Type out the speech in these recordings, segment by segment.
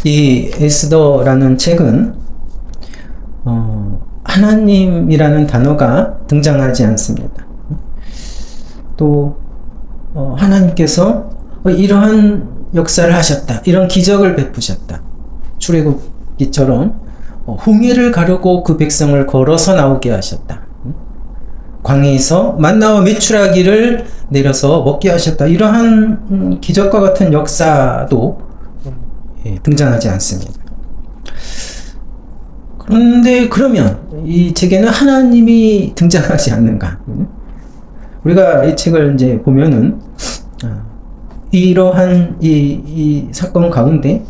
이 에스더라는 책은 하나님이라는 단어가 등장하지 않습니다. 또 하나님께서 이러한 역사를 하셨다, 이런 기적을 베푸셨다, 출애굽기처럼 홍해를 가르고 그 백성을 걸어서 나오게 하셨다, 광야에서 만나와 메추라기를 내려서 먹게 하셨다, 이러한 기적과 같은 역사도 등장하지 않습니다. 그런데 그러면 이 책에는 하나님이 등장하지 않는가? 우리가 이 책을 이제 보면은 이러한 이 사건 가운데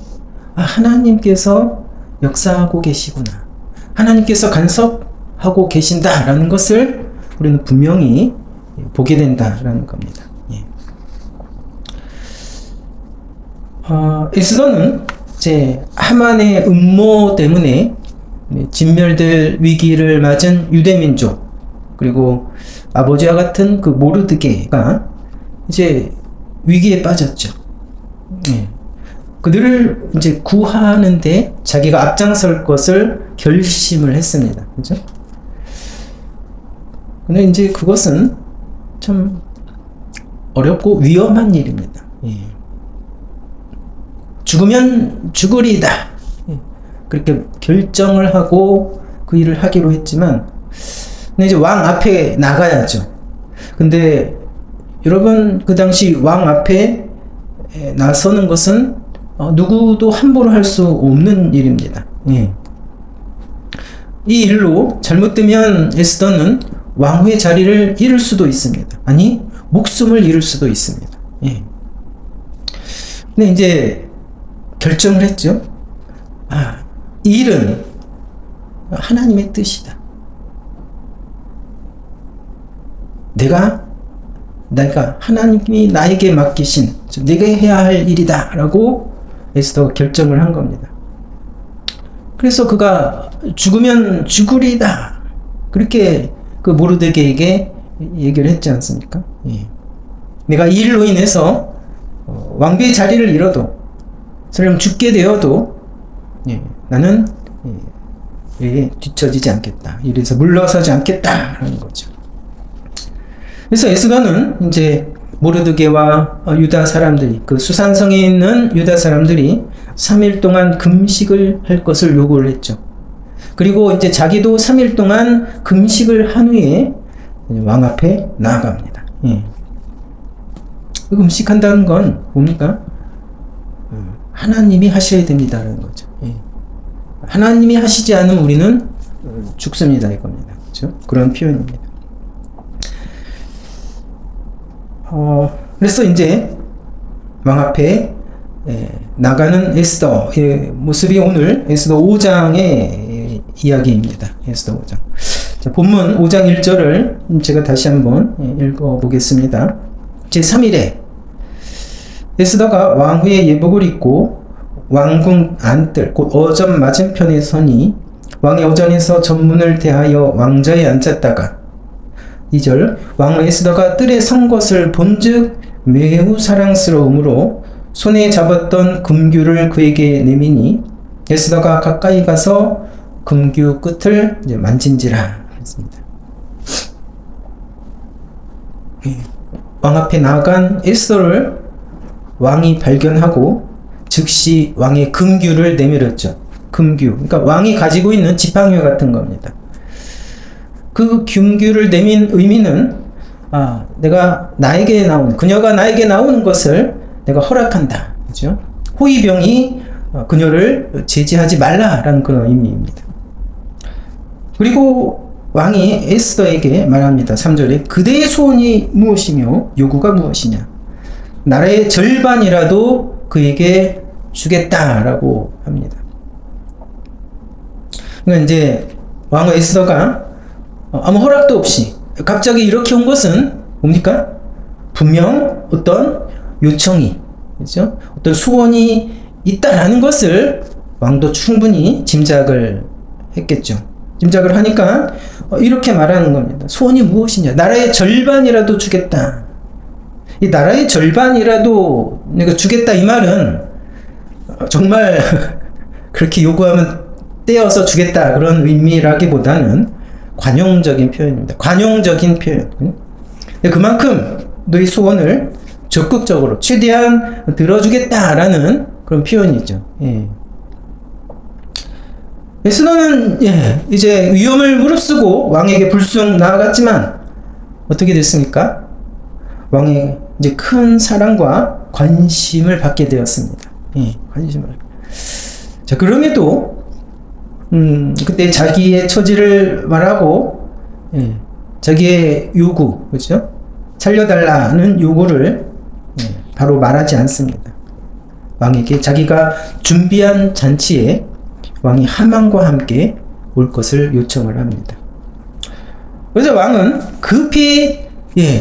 하나님께서 역사하고 계시구나, 하나님께서 간섭하고 계신다라는 것을 우리는 분명히 보게 된다라는 겁니다. 에스더는 이제 하만의 음모 때문에 진멸될 위기를 맞은 유대민족, 그리고 아버지와 같은 그 모르드게가 이제 위기에 빠졌죠. 그들을 이제 구하는데 자기가 앞장설 것을 결심을 했습니다. 그죠? 근데 이제 그것은 참 어렵고 위험한 일입니다. 죽으면 죽으리다, 그렇게 결정을 하고 그 일을 하기로 했지만, 근데 이제 왕 앞에 나가야죠. 근데 여러분, 그 당시 왕 앞에 나서는 것은 누구도 함부로 할 수 없는 일입니다. 이 일로 잘못되면 에스더는 왕후의 자리를 잃을 수도 있습니다. 아니, 목숨을 잃을 수도 있습니다. 근데 이제 결정을 했죠. 이 일은 하나님의 뜻이다. 내가 하나님이 나에게 맡기신, 내가 해야 할 일이다 라고 에스더가 결정을 한 겁니다. 그래서 그가 죽으면 죽으리다, 그렇게 그 모르드게에게 얘기를 했지 않습니까? 내가 이 일로 인해서 왕비의 자리를 잃어도, 설령 죽게 되어도 나는 뒤처지지 않겠다, 이래서 물러서지 않겠다라는 거죠. 그래서 에스더는 이제 모르드게와 유다 사람들이, 그 수산성에 있는 유다 사람들이 3일 동안 금식을 할 것을 요구를 했죠. 그리고 이제 자기도 3일 동안 금식을 한 후에 왕 앞에 나아갑니다. 금식한다는 건 뭡니까? 하나님이 하셔야 됩니다라는 거죠. 하나님이 하시지 않으면 우리는 죽습니다, 이겁니다. 그렇죠? 그런 표현입니다. 그래서 이제 왕 앞에 나가는 에스더의 모습이 오늘 에스더 5장의 이야기입니다. 에스더 5장. 자, 본문 5장 1절을 제가 다시 한번 읽어보겠습니다. 제3일에 에스더가 왕후의 예복을 입고 왕궁 안뜰 곧 어전 맞은편에 서니 왕의 어전에서 전문을 대하여 왕좌에 앉았다가, 2절, 왕 에스더가 뜰에 선 것을 본즉 매우 사랑스러움으로 손에 잡았던 금규를 그에게 내미니 에스더가 가까이 가서 금규 끝을 이제 만진지라 했습니다. 왕 앞에 나간 에스더를 왕이 발견하고 즉시 왕의 금규를 내밀었죠. 금규, 그러니까 왕이 가지고 있는 지팡이 같은 겁니다. 그 금규를 내민 의미는 그녀가 나에게 나오는 것을 내가 허락한다, 그죠? 호위병이 그녀를 제지하지 말라라는 그런 의미입니다. 그리고 왕이 에스더에게 말합니다. 3절에 그대의 소원이 무엇이며 요구가 무엇이냐, 나라의 절반이라도 그에게 주겠다라고 합니다. 그러니까 이제 왕 에스더가 아무 허락도 없이 갑자기 이렇게 온 것은 뭡니까? 분명 어떤 요청이, 그렇죠? 어떤 소원이 있다라는 것을 왕도 충분히 짐작을 했겠죠. 짐작을 하니까 이렇게 말하는 겁니다. 소원이 무엇이냐? 나라의 절반이라도 주겠다. 이 나라의 절반이라도 내가 주겠다, 이 말은 정말 그렇게 요구하면 떼어서 주겠다 그런 의미라기보다는 관용적인 표현입니다. 관용적인 표현. 그만큼 너희 소원을 적극적으로 최대한 들어주겠다라는 그런 표현이죠. 예. 에스더는 이제 위험을 무릅쓰고 왕에게 불쑥 나아갔지만 어떻게 됐습니까? 왕의 이제 큰 사랑과 관심을 받게 되었습니다. 관심을. 자, 그럼에도 그때 자기의 처지를 말하고 자기의 요구, 그렇죠? 살려달라는 요구를 바로 말하지 않습니다. 왕에게 자기가 준비한 잔치에 왕이 하만과 함께 올 것을 요청을 합니다. 그래서 왕은 급히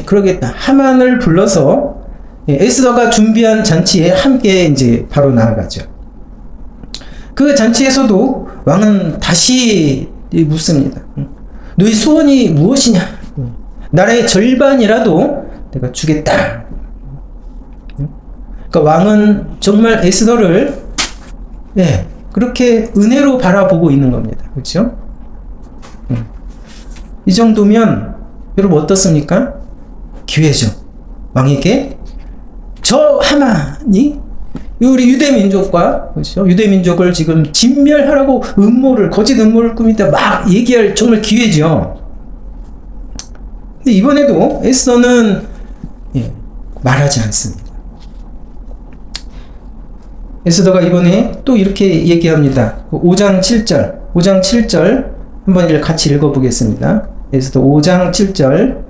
그러겠다. 하만을 불러서 에스더가 준비한 잔치에 함께 이제 바로 나아가죠. 그 잔치에서도 왕은 다시 묻습니다. 너희 소원이 무엇이냐? 나라의 절반이라도 내가 주겠다. 그러니까 왕은 정말 에스더를 그렇게 은혜로 바라보고 있는 겁니다. 그렇죠? 이 정도면 여러분 어떻습니까? 기회죠. 왕에게 저 하만이 우리 유대민족과, 그렇죠? 유대민족을 지금 진멸하라고 거짓 음모를 꾸밀 막 얘기할 정말 기회죠. 근데 이번에도 에스더는 말하지 않습니다. 에스더가 이번에 또 이렇게 얘기합니다. 5장 7절 한번 같이 읽어보겠습니다. 에스더 5장 7절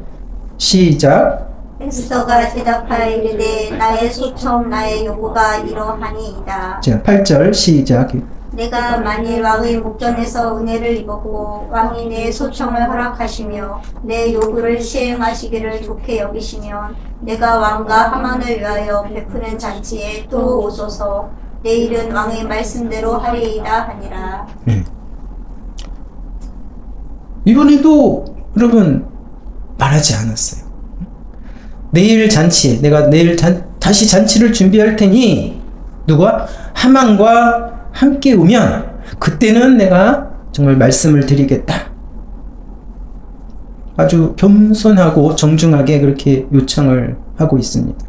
시작. 에스더가 대답하여 이르되 나의 소청 나의 요구가 이러하니이다. 자, 8절 시작. 내가 만일 왕의 목전에서 은혜를 입었고 왕이 내 소청을 허락하시며 내 요구를 시행하시기를 좋게 여기시면 내가 왕과 하만을 위하여 베푸는 잔치에 또 오소서. 내일은 왕의 말씀대로 하리이다 하니라. 이번에도 여러분 말하지 않았어요. 내일 잔치에 내가 내일 다시 잔치를 준비할 테니 누가 하만과 함께 오면 그때는 내가 정말 말씀을 드리겠다. 아주 겸손하고 정중하게 그렇게 요청을 하고 있습니다.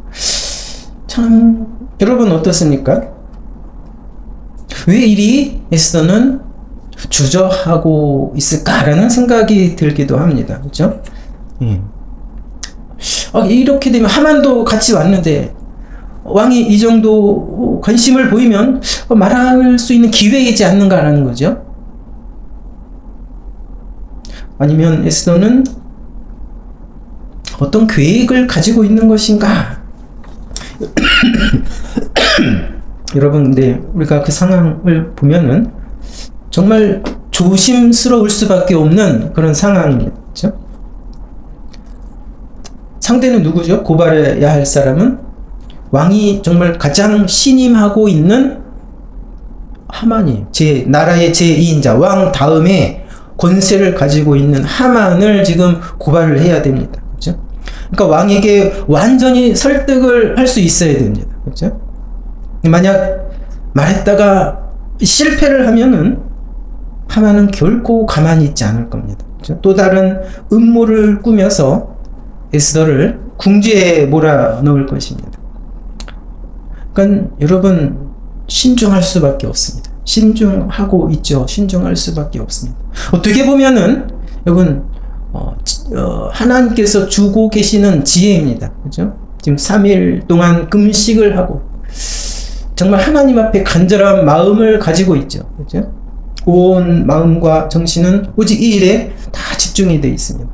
참 여러분 어떻습니까? 왜 이리 에스더는 주저하고 있을까라는 생각이 들기도 합니다. 그렇죠? 이렇게 되면 하만도 같이 왔는데 왕이 이 정도 관심을 보이면 말할 수 있는 기회이지 않는가라는 거죠. 아니면 에스더는 어떤 계획을 가지고 있는 것인가? 여러분, 근데 우리가 그 상황을 보면은 정말 조심스러울 수밖에 없는 그런 상황이죠. 상대는 누구죠? 고발해야 할 사람은 왕이 정말 가장 신임하고 있는 하만이에요. 나라의 제2인자, 왕 다음에 권세를 가지고 있는 하만을 지금 고발을 해야 됩니다. 그렇죠? 그러니까 왕에게 완전히 설득을 할 수 있어야 됩니다. 그렇죠? 만약 말했다가 실패를 하면은 하만은 결코 가만히 있지 않을 겁니다. 그렇죠? 또 다른 음모를 꾸며서 에스더를 궁지에 몰아넣을 것입니다. 그러니까 여러분 신중할 수밖에 없습니다. 신중하고 있죠. 신중할 수밖에 없습니다. 어떻게 보면은 여러분 하나님께서 주고 계시는 지혜입니다. 그렇죠? 지금 3일 동안 금식을 하고 정말 하나님 앞에 간절한 마음을 가지고 있죠. 그렇죠? 온 마음과 정신은 오직 이 일에 다 집중이 되어 있습니다.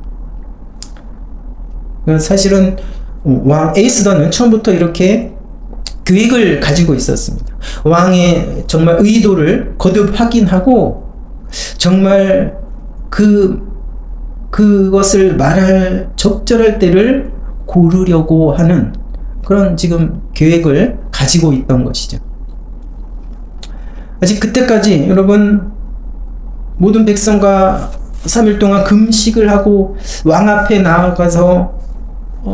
사실은 왕 에스더는 처음부터 이렇게 계획을 가지고 있었습니다. 왕의 정말 의도를 거듭 확인하고 정말 그것을 말할 적절할 때를 고르려고 하는 그런 지금 계획을 가지고 있던 것이죠. 아직 그때까지 여러분 모든 백성과 3일 동안 금식을 하고 왕 앞에 나아가서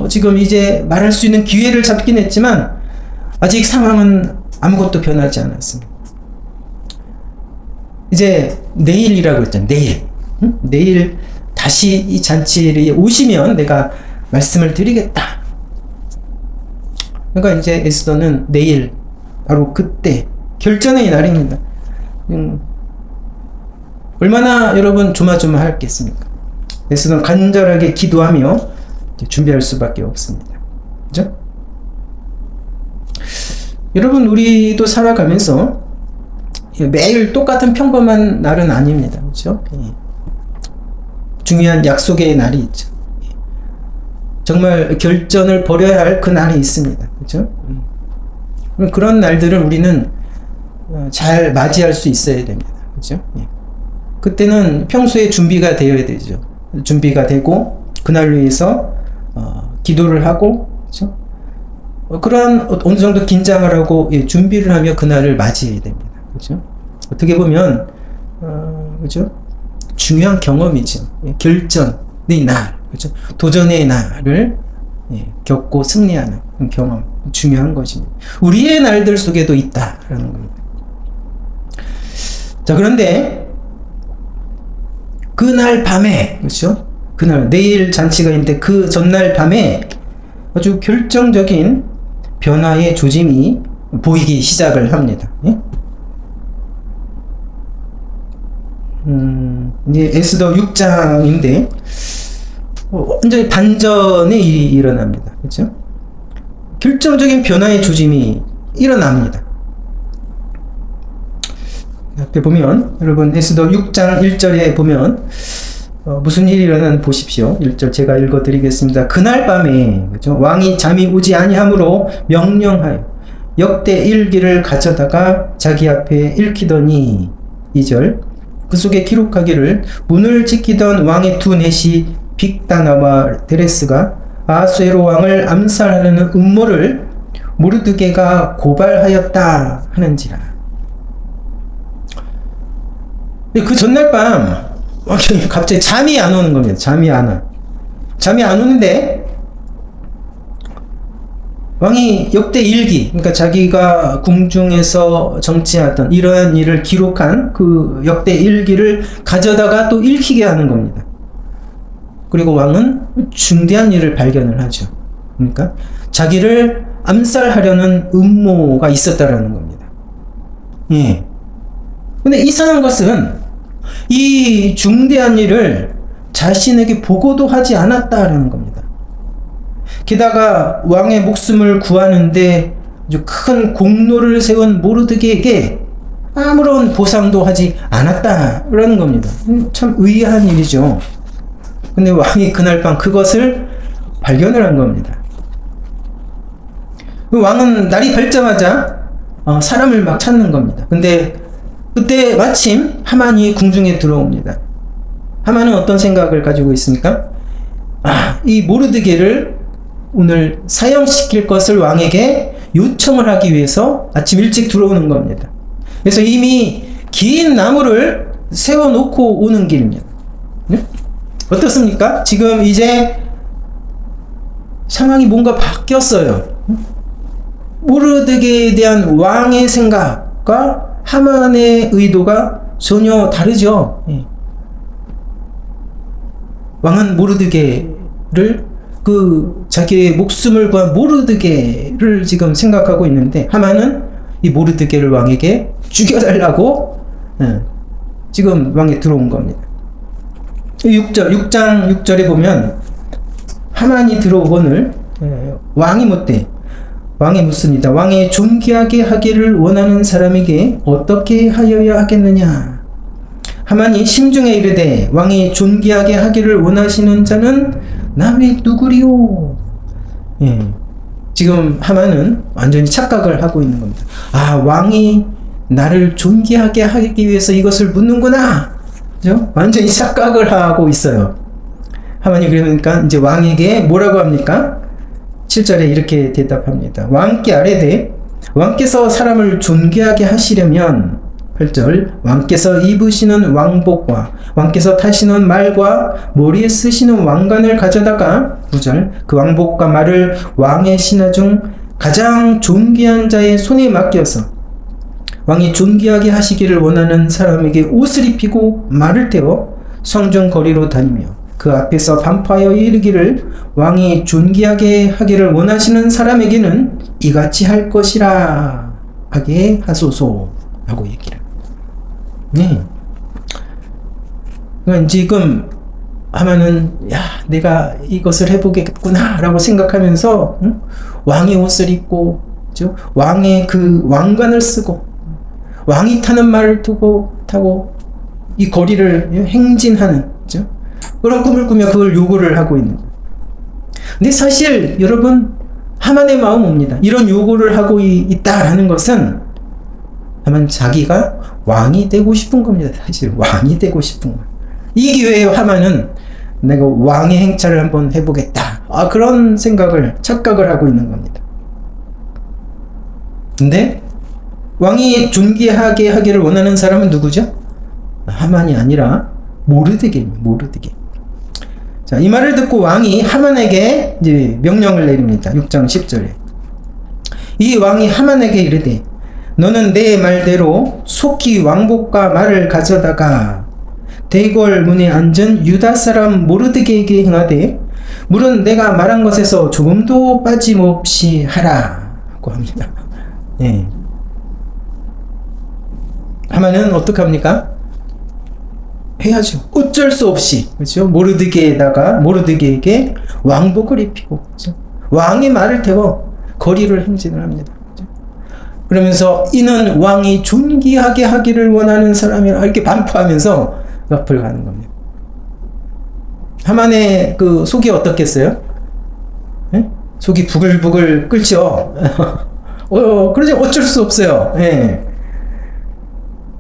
지금 이제 말할 수 있는 기회를 잡긴 했지만 아직 상황은 아무것도 변하지 않았습니다. 이제 내일이라고 했잖아요. 내일. 응? 내일 다시 이 잔치에 오시면 내가 말씀을 드리겠다. 그러니까 이제 에스더는 내일 바로 그때 결전의 날입니다. 얼마나 여러분 조마조마하겠습니까? 에스더는 간절하게 기도하며 준비할 수밖에 없습니다. 그죠? 여러분, 우리도 살아가면서 매일 똑같은 평범한 날은 아닙니다. 그죠? 중요한 약속의 날이 있죠. 정말 결전을 벌여야 할 그 날이 있습니다. 그죠? 그런 날들을 우리는 잘 맞이할 수 있어야 됩니다. 그죠? 그때는 평소에 준비가 되어야 되죠. 준비가 되고, 그날 위해서 기도를 하고, 그죠? 그러한 어느 정도 긴장을 하고 준비를 하며 그날을 맞이해야 됩니다. 그죠? 어떻게 보면 그죠? 중요한 경험이죠. 결전의 날, 그죠? 도전의 날을 겪고 승리하는 경험, 중요한 것입니다. 우리의 날들 속에도 있다라는 겁니다. 자, 그런데 그날 밤에, 그렇죠? 그날 내일 잔치가 있는데 그 전날 밤에 아주 결정적인 변화의 조짐이 보이기 시작을 합니다. 예? 이제 에스더 6장인데 완전히 반전의 일이 일어납니다. 그렇죠? 결정적인 변화의 조짐이 일어납니다. 앞에 보면 여러분 에스더 6장 1절에 보면 무슨 일이 일어나는 보십시오. 1절 제가 읽어드리겠습니다. 그날 밤에 그렇죠? 왕이 잠이 오지 아니하므로 명령하여 역대 일기를 가져다가 자기 앞에 읽히더니 2절 그 속에 기록하기를 문을 지키던 왕의 두 넷이 빅다나와 데레스가 아수에로 왕을 암살하려는 음모를 모르드게가 고발하였다 하는지라. 그 전날 밤 갑자기 잠이 안 오는 겁니다. 잠이 안 와. 잠이 안 오는데 왕이 역대 일기, 그러니까 자기가 궁중에서 정치하던 이러한 일을 기록한 그 역대 일기를 가져다가 또 읽히게 하는 겁니다. 그리고 왕은 중대한 일을 발견을 하죠. 그러니까 자기를 암살하려는 음모가 있었다라는 겁니다. 예. 근데 이상한 것은 이 중대한 일을 자신에게 보고도 하지 않았다라는 겁니다. 게다가 왕의 목숨을 구하는데 아주 큰 공로를 세운 모르드게에게 아무런 보상도 하지 않았다라는 겁니다. 참 의아한 일이죠. 근데 왕이 그날 밤 그것을 발견을 한 겁니다. 왕은 날이 밝자마자 사람을 막 찾는 겁니다. 근데 그때 마침 하만이 궁중에 들어옵니다. 하만은 어떤 생각을 가지고 있습니까? 이 모르드게를 오늘 사형시킬 것을 왕에게 요청을 하기 위해서 아침 일찍 들어오는 겁니다. 그래서 이미 긴 나무를 세워놓고 오는 길입니다. 네? 어떻습니까? 지금 이제 상황이 뭔가 바뀌었어요. 모르드게에 대한 왕의 생각과 하만의 의도가 전혀 다르죠. 왕은 모르드게를 자기의 목숨을 구한 모르드게를 지금 생각하고 있는데 하만은 이 모르드게를 왕에게 죽여달라고 지금 왕에 들어온 겁니다. 6장 6절에 보면 하만이 들어오거늘 왕이 묻되 왕이 묻습니다. 왕이 존귀하게 하기를 원하는 사람에게 어떻게 하여야 하겠느냐? 하만이 심중에 이르되 왕이 존귀하게 하기를 원하시는 자는 남이 누구리요? 예. 지금 하만은 완전히 착각을 하고 있는 겁니다. 왕이 나를 존귀하게 하기 위해서 이것을 묻는구나. 그죠? 완전히 착각을 하고 있어요. 하만이 그러니까 이제 왕에게 뭐라고 합니까? 7절에 이렇게 대답합니다. 왕께 아뢰되 왕께서 사람을 존귀하게 하시려면 8절 왕께서 입으시는 왕복과 왕께서 타시는 말과 머리에 쓰시는 왕관을 가져다가 9절 그 왕복과 말을 왕의 신하 중 가장 존귀한 자의 손에 맡겨서 왕이 존귀하게 하시기를 원하는 사람에게 옷을 입히고 말을 태워 성중 거리로 다니며 그 앞에서 반포하여 이르기를 왕이 존귀하게 하기를 원하시는 사람에게는 이같이 할 것이라 하게 하소서 라고 얘기를. 네. 그러니까 지금 하면은 야 내가 이것을 해보겠구나 라고 생각하면서 왕의 옷을 입고 그죠? 왕의 그 왕관을 쓰고 왕이 타는 말을 타고 이 거리를 행진하는 그죠? 그런 꿈을 꾸며 그걸 요구를 하고 있는 거예요. 근데 사실 여러분 하만의 마음은 뭡니다. 이런 요구를 하고 있다라는 것은 하만 자기가 왕이 되고 싶은 겁니다. 사실 왕이 되고 싶은 거예요. 이 기회에 하만은 내가 왕의 행차를 한번 해보겠다. 그런 생각을 착각을 하고 있는 겁니다. 근데 왕이 존귀하게 하기를 원하는 사람은 누구죠? 하만이 아니라 모르드게입니다. 모르드게. 자, 이 말을 듣고 왕이 하만에게 이제 명령을 내립니다. 6장 10절에. 이 왕이 하만에게 이르되 너는 내 말대로 속히 왕복과 말을 가져다가 대궐 문에 앉은 유다 사람 모르드게에게 행하되 물은 내가 말한 것에서 조금도 빠짐없이 하라고 합니다. 예. 하만은 어떻게 합니까? 해야죠. 어쩔 수 없이 그렇죠. 모르드게에게 왕복을 입히고 그렇죠? 왕의 말을 태워 거리를 행진을 합니다. 그렇죠? 그러면서 이는 왕이 존귀하게 하기를 원하는 사람이라 이렇게 반포하면서 옆을 가는 겁니다. 하만의 그 속이 어떻겠어요? 예? 속이 부글부글 끓죠. 그러지 어쩔 수 없어요. 예.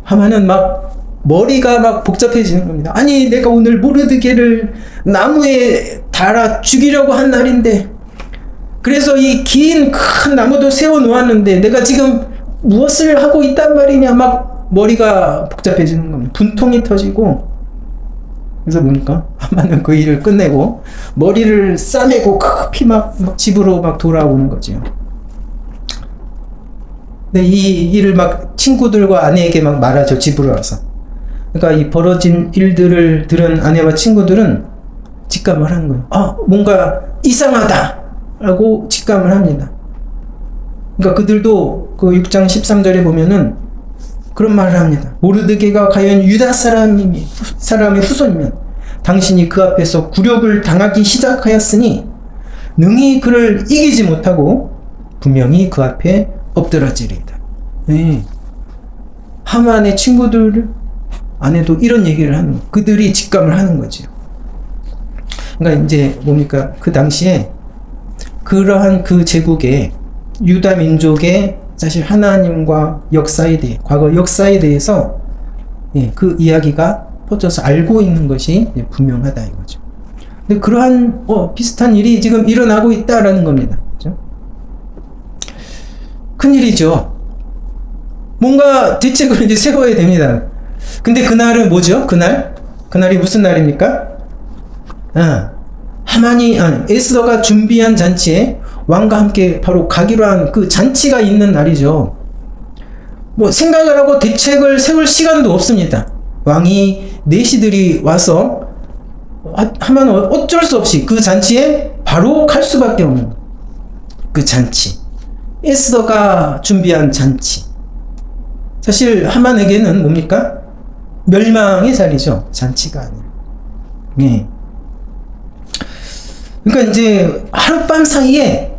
하만은 막 머리가 막 복잡해지는 겁니다. 아니 내가 오늘 모르드게를 나무에 달아 죽이려고 한 날인데 그래서 이 긴 큰 나무도 세워 놓았는데 내가 지금 무엇을 하고 있단 말이냐 막 머리가 복잡해지는 겁니다. 분통이 터지고 그래서 뭡니까? 하만은 그 일을 끝내고 머리를 싸매고 급히 막 집으로 막 돌아오는 거죠. 근데 이 일을 막 친구들과 아내에게 막 말하죠. 집으로 와서. 그러니까 이 벌어진 일들을 들은 아내와 친구들은 직감을 하는 거예요. 뭔가 이상하다! 라고 직감을 합니다. 그러니까 그들도 그 6장 13절에 보면은 그런 말을 합니다. 모르드게가 과연 유다 사람의 후손이면 당신이 그 앞에서 굴욕을 당하기 시작하였으니 능히 그를 이기지 못하고 분명히 그 앞에 엎드러지리이다. 네. 하만의 친구들 안에도 이런 얘기를 하는 거예요. 그들이 직감을 하는 거죠. 그러니까 이제 뭡니까? 그 당시에 그러한 그 제국의 유다 민족의 사실 하나님과 역사에 대해 과거 역사에 대해서 그 이야기가 퍼져서 알고 있는 것이 분명하다 이거죠. 근데 그러한 비슷한 일이 지금 일어나고 있다라는 겁니다. 그렇죠? 큰일이죠. 뭔가 대책을 이제 세워야 됩니다. 근데 그날은 뭐죠? 그날이 무슨 날입니까? 에스더가 준비한 잔치에 왕과 함께 바로 가기로 한 그 잔치가 있는 날이죠. 뭐 생각을 하고 대책을 세울 시간도 없습니다. 왕이 내시들이 와서 하면 어쩔 수 없이 그 잔치에 바로 갈 수밖에 없는 그 잔치. 에스더가 준비한 잔치. 사실 하만에게는 뭡니까? 멸망의 자리죠. 잔치가 아니라. 네. 그러니까 이제 하룻밤 사이에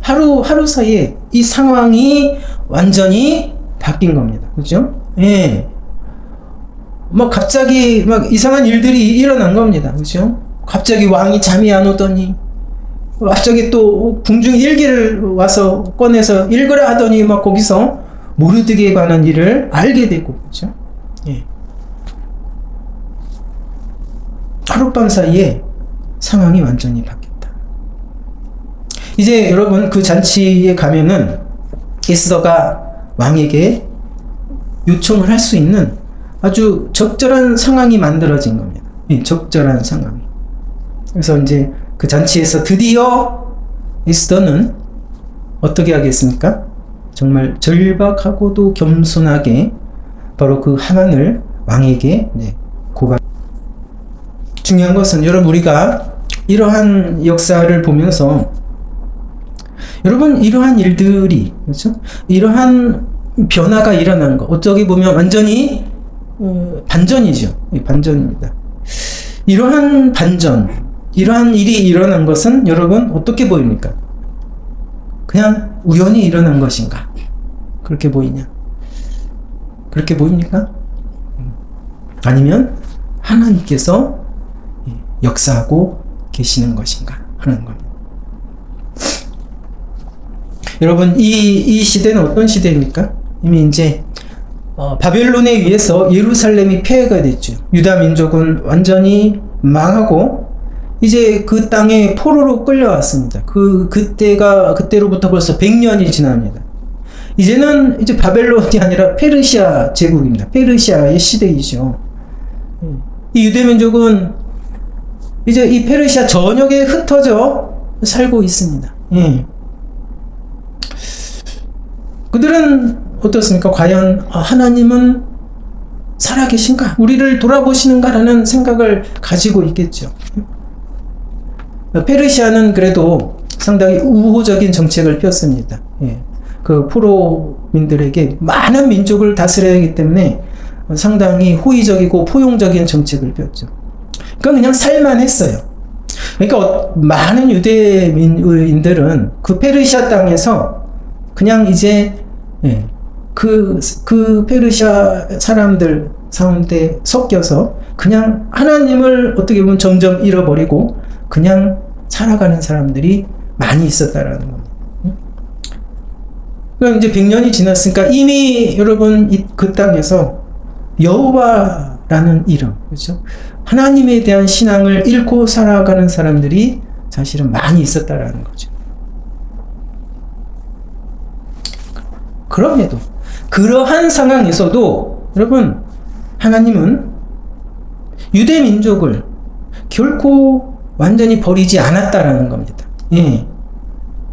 하루 사이에 이 상황이 완전히 바뀐 겁니다. 그죠? 예. 막 갑자기 막 이상한 일들이 일어난 겁니다. 그죠? 갑자기 왕이 잠이 안 오더니 갑자기 또 궁중 일기를 와서 꺼내서 읽으라 하더니 막 거기서 모르드게에 관한 일을 알게 되고 그죠? 예. 하룻밤 사이에 상황이 완전히 바뀌었다. 이제 여러분 그 잔치에 가면은 에스더가 왕에게 요청을 할 수 있는 아주 적절한 상황이 만들어진 겁니다. 적절한 상황이. 그래서 이제 그 잔치에서 드디어 에스더는 어떻게 하겠습니까? 정말 절박하고도 겸손하게 바로 그 하만을 왕에게 고발. 중요한 것은 여러분, 우리가 이러한 역사를 보면서 여러분, 이러한 일들이, 그렇죠? 이러한 변화가 일어나는 것, 어떻게 보면 완전히 반전이죠. 반전입니다. 이러한 반전, 이러한 일이 일어난 것은 여러분 어떻게 보입니까? 그냥 우연히 일어난 것인가? 그렇게 보이냐? 그렇게 보입니까? 아니면 하나님께서 역사하고 계시는 것인가 하는 겁니다. 여러분, 이 시대는 어떤 시대입니까? 이미 이제 바벨론에 의해서 예루살렘이 폐해가 됐죠. 유다 민족은 완전히 망하고 이제 그 땅에 포로로 끌려왔습니다. 그때로부터 벌써 100년이 지납니다. 이제는 이제 바벨론이 아니라 페르시아 제국입니다. 페르시아의 시대이죠. 이 유대 민족은 이제 이 페르시아 전역에 흩어져 살고 있습니다. 그들은 어떻습니까? 과연 하나님은 살아계신가? 우리를 돌아보시는가라는 생각을 가지고 있겠죠. 페르시아는 그래도 상당히 우호적인 정책을 폈습니다. 그 포로민들에게 많은 민족을 다스려야 하기 때문에 상당히 호의적이고 포용적인 정책을 폈죠. 그냥 살만했어요. 그러니까 많은 유대인들은 그 페르시아 땅에서 그냥 이제 그 페르시아 사람들 가운데 섞여서 그냥 하나님을 어떻게 보면 점점 잃어버리고 그냥 살아가는 사람들이 많이 있었다라는 겁니다. 그럼 이제 100년이 지났으니까 이미 여러분 그 땅에서 여호와라는 이름, 그렇죠? 하나님에 대한 신앙을 잃고 살아가는 사람들이 사실은 많이 있었다라는 거죠. 그럼에도 그러한 상황에서도 여러분, 하나님은 유대 민족을 결코 완전히 버리지 않았다라는 겁니다.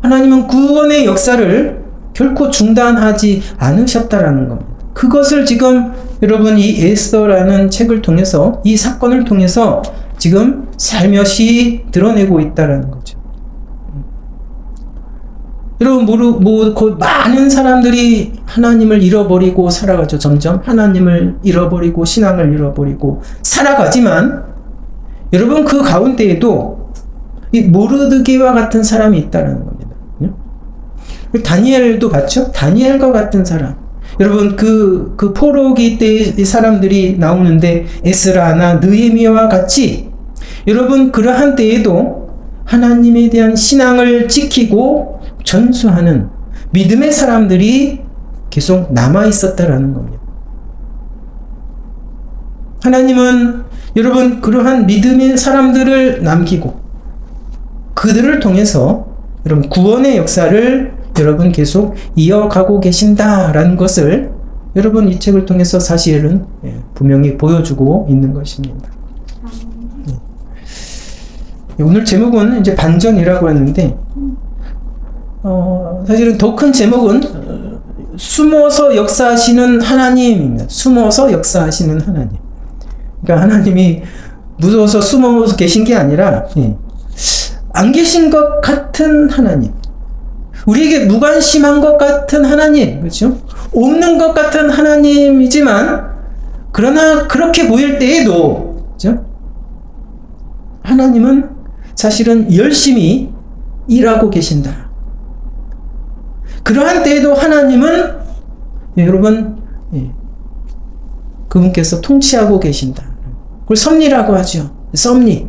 하나님은 구원의 역사를 결코 중단하지 않으셨다라는 겁니다. 그것을 지금 여러분 이 에스더라는 책을 통해서, 이 사건을 통해서 지금 살며시 드러내고 있다라는 거죠. 여러분, 많은 사람들이 하나님을 잃어버리고 살아가죠. 점점 하나님을 잃어버리고 신앙을 잃어버리고 살아가지만 여러분, 그 가운데에도 이 모르드게와 같은 사람이 있다는 겁니다. 다니엘도 봤죠? 다니엘과 같은 사람. 여러분, 그 포로기 때 이 사람들이 나오는데 에스라나 느헤미야와 같이 여러분, 그러한 때에도 하나님에 대한 신앙을 지키고 전수하는 믿음의 사람들이 계속 남아 있었다라는 겁니다. 하나님은 여러분, 그러한 믿음의 사람들을 남기고 그들을 통해서 여러분 구원의 역사를 여러분 계속 이어가고 계신다라는 것을 여러분 이 책을 통해서 사실은 분명히 보여주고 있는 것입니다. 오늘 제목은 이제 반전이라고 했는데 사실은 더 큰 제목은 숨어서 역사하시는 하나님입니다. 숨어서 역사하시는 하나님. 그러니까 하나님이 무서워서 숨어서 계신 게 아니라 안 계신 것 같은 하나님. 우리에게 무관심한 것 같은 하나님. 그렇죠? 없는 것 같은 하나님이지만 그러나 그렇게 보일 때에도 그렇죠? 하나님은 사실은 열심히 일하고 계신다. 그러한 때에도 하나님은 여러분 그분께서 통치하고 계신다. 그걸 섭리라고 하죠. 섭리.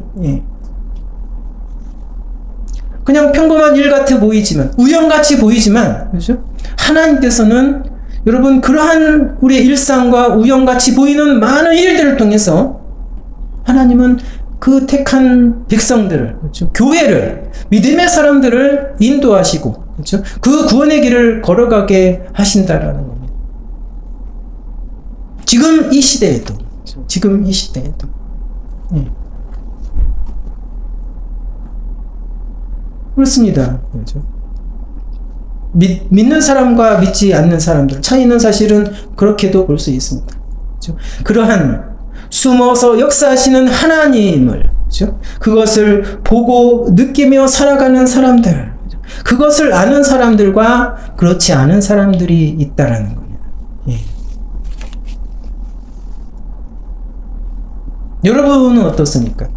그냥 평범한 일 같아 보이지만, 우연같이 보이지만, 그렇죠? 하나님께서는 여러분 그러한 우리의 일상과 우연같이 보이는 많은 일들을 통해서 하나님은 그 택한 백성들을, 그렇죠? 교회를, 믿음의 사람들을 인도하시고, 그렇죠? 그 구원의 길을 걸어가게 하신다라는 겁니다. 지금 이 시대에도, 그렇죠? 지금 이 시대에도. 그렇습니다. 그렇죠? 믿는 사람과 믿지 않는 사람들 차이는 사실은 그렇게도 볼 수 있습니다. 그렇죠? 그러한 숨어서 역사하시는 하나님을, 그렇죠? 그것을 보고 느끼며 살아가는 사람들, 그렇죠? 그것을 아는 사람들과 그렇지 않은 사람들이 있다라는 겁니다. 예. 여러분은 어떻습니까?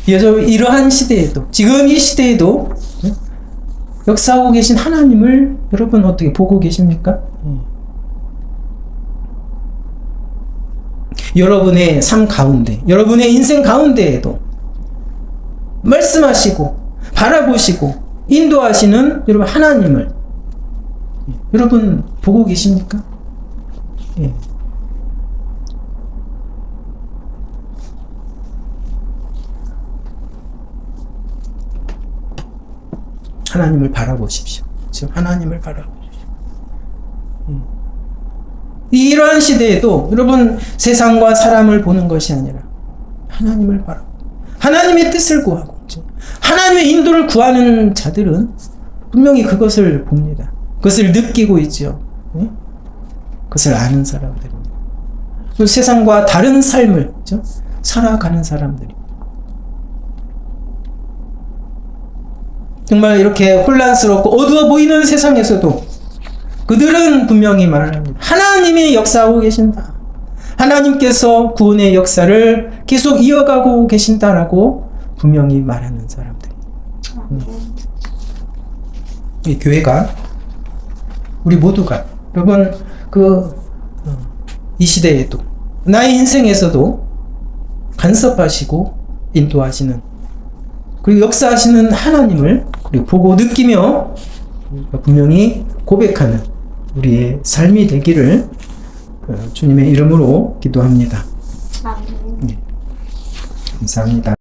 이러한 시대에도, 지금 이 시대에도 역사하고 계신 하나님을 여러분 어떻게 보고 계십니까? 여러분의 삶 가운데, 여러분의 인생 가운데에도 말씀하시고 바라보시고 인도하시는 여러분 하나님을 여러분 보고 계십니까? 예. 하나님을 바라보십시오. 그렇죠? 하나님을 바라보십시오. 이러한 시대에도 여러분 세상과 사람을 보는 것이 아니라 하나님을 바라보, 하나님의 뜻을 구하고, 그렇죠? 하나님의 인도를 구하는 자들은 분명히 그것을 봅니다. 그것을 느끼고 있죠. 네? 그것을 아는 사람들입니다. 그 세상과 다른 삶을, 그렇죠? 살아가는 사람들이. 정말 이렇게 혼란스럽고 어두워 보이는 세상에서도 그들은 분명히 말합니다. 하나님이 역사하고 계신다. 하나님께서 구원의 역사를 계속 이어가고 계신다라고 분명히 말하는 사람들. 이 교회가, 우리 모두가, 여러분, 이 시대에도, 나의 인생에서도 간섭하시고 인도하시는, 그리고 역사하시는 하나님을 그리고 보고 느끼며 분명히 고백하는 우리의 삶이 되기를 주님의 이름으로 기도합니다. 아멘. 감사합니다.